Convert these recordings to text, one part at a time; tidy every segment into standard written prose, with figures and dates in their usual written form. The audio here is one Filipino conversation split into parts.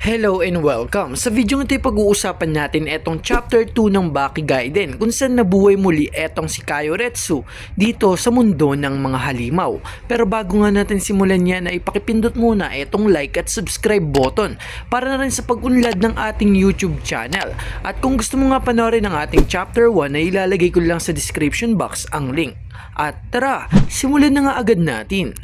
Hello and welcome! Sa video ito pag-uusapan natin etong chapter 2 ng Baki Gaiden kung saan nabuhay muli etong si Kaioretsu dito sa mundo ng mga halimaw. Pero bago nga natin simulan yan ay pakipindot muna etong like at subscribe button para na rin sa pag-unlad ng ating YouTube channel. At kung gusto mo nga panoorin ang ating chapter 1 ay ilalagay ko lang sa description box ang link. At tara, simulan na nga agad natin!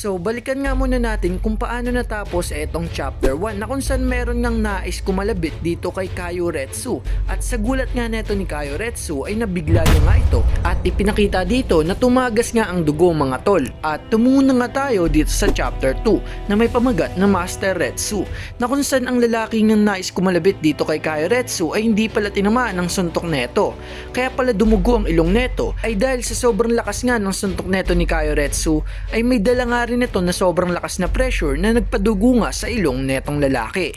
So, balikan nga muna natin kung paano natapos etong chapter 1 na kung saan meron ngang nais kumalabit dito kay Kaioretsu. At sa gulat nga neto ni Kaioretsu ay nabigla niya nga ito at ipinakita dito na tumagas nga ang dugo mga tol. At tumungo na nga tayo dito sa chapter 2 na may pamagat na Master Retsu na kung saan ang lalaki ng nais kumalabit dito kay Kaioretsu ay hindi pala tinamaan ng suntok neto. Kaya pala dumugo ang ilong neto ay dahil sa sobrang lakas nga ng suntok neto ni Kaioretsu ay may dala nga rin ito na sobrang lakas na pressure na nagpadugo nga sa ilong netong lalaki.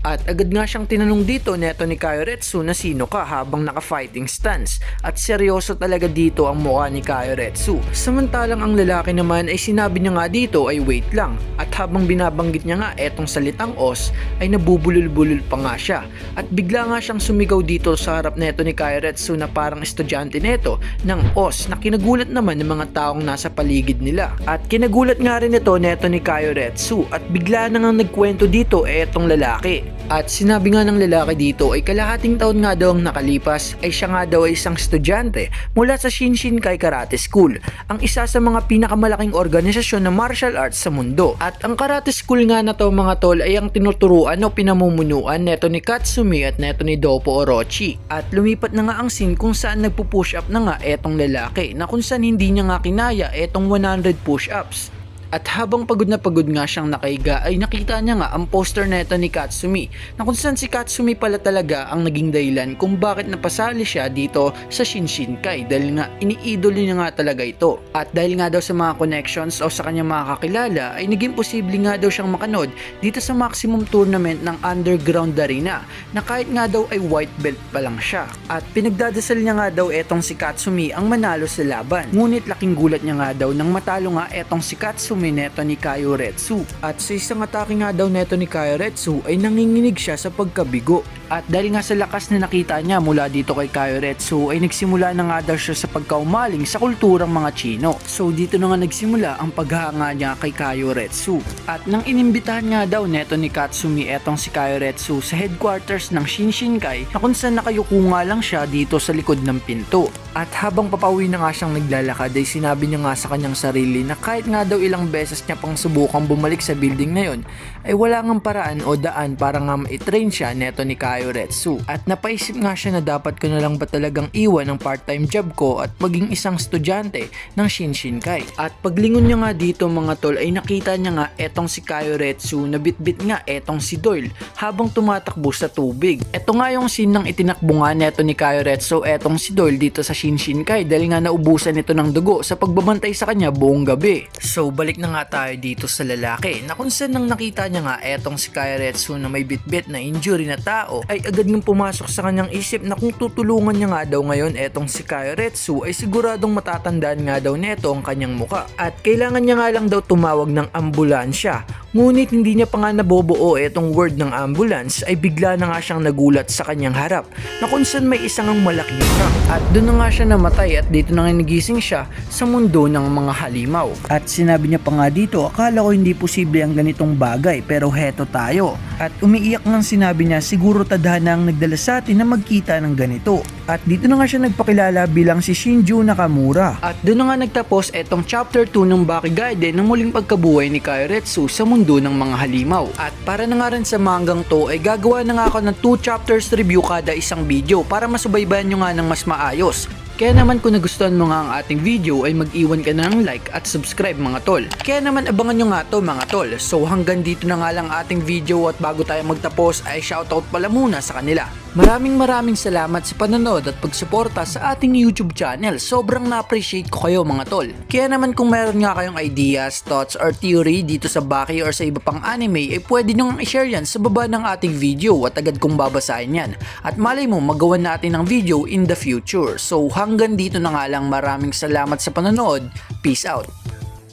At agad nga siyang tinanong dito neto ni Kaioretsu na sino ka habang naka-fighting stance at seryoso talaga dito ang mukha ni Kaioretsu. Samantalang ang lalaki naman ay sinabi niya nga dito ay wait lang at habang binabanggit niya nga etong salitang os ay nabubulol-bulol pa nga siya at bigla nga siyang sumigaw dito sa harap neto ni Kaioretsu na parang estudyante neto ng os na kinagulat naman ng mga taong nasa paligid nila. At kinagulat nga rin ito neto ni Kaioretsu at bigla na nga nagkwento dito etong lalaki. At sinabi nga ng lalaki dito ay kalahating taon nga daw ang nakalipas ay siya nga daw ay isang estudyante mula sa Shinshinkai Karate School, ang isa sa mga pinakamalaking organisasyon na martial arts sa mundo. At ang karate school nga na to mga tol ay ang tinuturuan o pinamumunuan neto ni Katsumi at neto ni Doppo Orochi. At lumipat na nga ang scene kung saan nagpo-push up na nga etong lalaki na kung saan hindi niya nga kinaya etong 100 push-ups. At habang pagod na pagod nga siyang nakahiga ay nakita niya nga ang poster neto ni Katsumi na kung saan si Katsumi pala talaga ang naging dahilan kung bakit napasali siya dito sa Shinshinkai dahil nga iniidolo niya nga talaga ito. At dahil nga daw sa mga connections o sa kanyang mga kakilala ay naging posible nga daw siyang makanood dito sa maximum tournament ng Underground Arena na kahit nga daw ay white belt pa lang siya. At pinagdadasal niya nga daw etong si Katsumi ang manalo sa laban. Ngunit laking gulat niya nga daw nang matalo nga etong si Katsumi neto ni Kaioretsu. At sa isang atake nga daw neto ni Kaioretsu ay nanginginig siya sa pagkabigo. At dahil nga sa lakas na nakita niya mula dito kay Kaioretsu ay nagsimula na nga daw siya sa pagkaumaling sa kulturang mga Chino. So dito na nga nagsimula ang paghanga niya kay Kaioretsu. At nang inimbitahan nga daw neto ni Katsumi etong si Kaioretsu sa headquarters ng Shinshinkai na kung saan nakayuko nga lang siya dito sa likod ng pinto. At habang papauwi na nga siyang naglalakad ay sinabi niya nga sa kanyang sarili na kahit nga daw ilang beses niya pang subukang bumalik sa building na yon ay wala ngang paraan o daan para nga ma-train siya neto ni Kaioretsu. At napaisip nga siya na dapat ko na lang ba talagang iwan ang part-time job ko at maging isang estudyante ng Shinshinkai. At paglingon niya nga dito mga tol ay nakita niya nga etong si Kaioretsu na bitbit nga etong si Doyle habang tumatakbo sa tubig. Eto nga yung scene ng itinakbo nga neto ni Kaioretsu etong si Doyle dito sa Shinshinkai dahil nga naubusan ito ng dugo sa pagbabantay sa kanya buong gabi. So balik na nga tayo dito sa lalaki na kung saan nang nakita niya nga etong si Kaioretsu na may bitbit na injury na tao ay agad nang pumasok sa kanyang isip na kung tutulungan niya nga daw ngayon etong si Kaioretsu ay siguradong matatandaan nga daw neto ang kanyang muka at kailangan niya nga lang daw tumawag ng ambulansya. Ngunit hindi niya pa nga nabobuo etong word ng ambulance ay bigla na nga siyang nagulat sa kanyang harap na kung saan may isang ang malaking truck at doon na nga siya namatay at dito na nga nagising siya sa mundo ng mga halimaw. At sinabi niya pa nga dito, akala ko hindi posible ang ganitong bagay pero heto tayo. At umiiyak ngang sinabi niya siguro tadhana ang nagdala sa atin na magkita ng ganito. At dito na nga siya nagpakilala bilang si Shinju Nakamura. At doon na nga nagtapos etong chapter 2 ng Baki Gaiden ng muling pagkabuhay ni Kaioretsu sa mundo ng mga halimaw. At para na nga rin sa mangang to ay gagawa na nga ako ng 2 chapters review kada isang video para masubaybayan nyo nga ng mas maayos. Kaya naman kung nagustuhan mo nga ang ating video ay mag-iwan ka na ng like at subscribe mga tol. Kaya naman abangan nyo nga to mga tol. So hanggang dito na nga lang ating video at bago tayo magtapos ay shoutout pala muna sa kanila. Maraming salamat sa panonood at pagsuporta sa ating YouTube channel. Sobrang na-appreciate ko kayo mga tol. Kaya naman kung meron nga kayong ideas, thoughts or theory dito sa Baki or sa iba pang anime ay pwede nyo nga i-share yan sa baba ng ating video at agad kong babasahin yan. At malay mo magawa natin ng video in the future. So hanggang dito na nga lang, maraming salamat sa panonood. Peace out.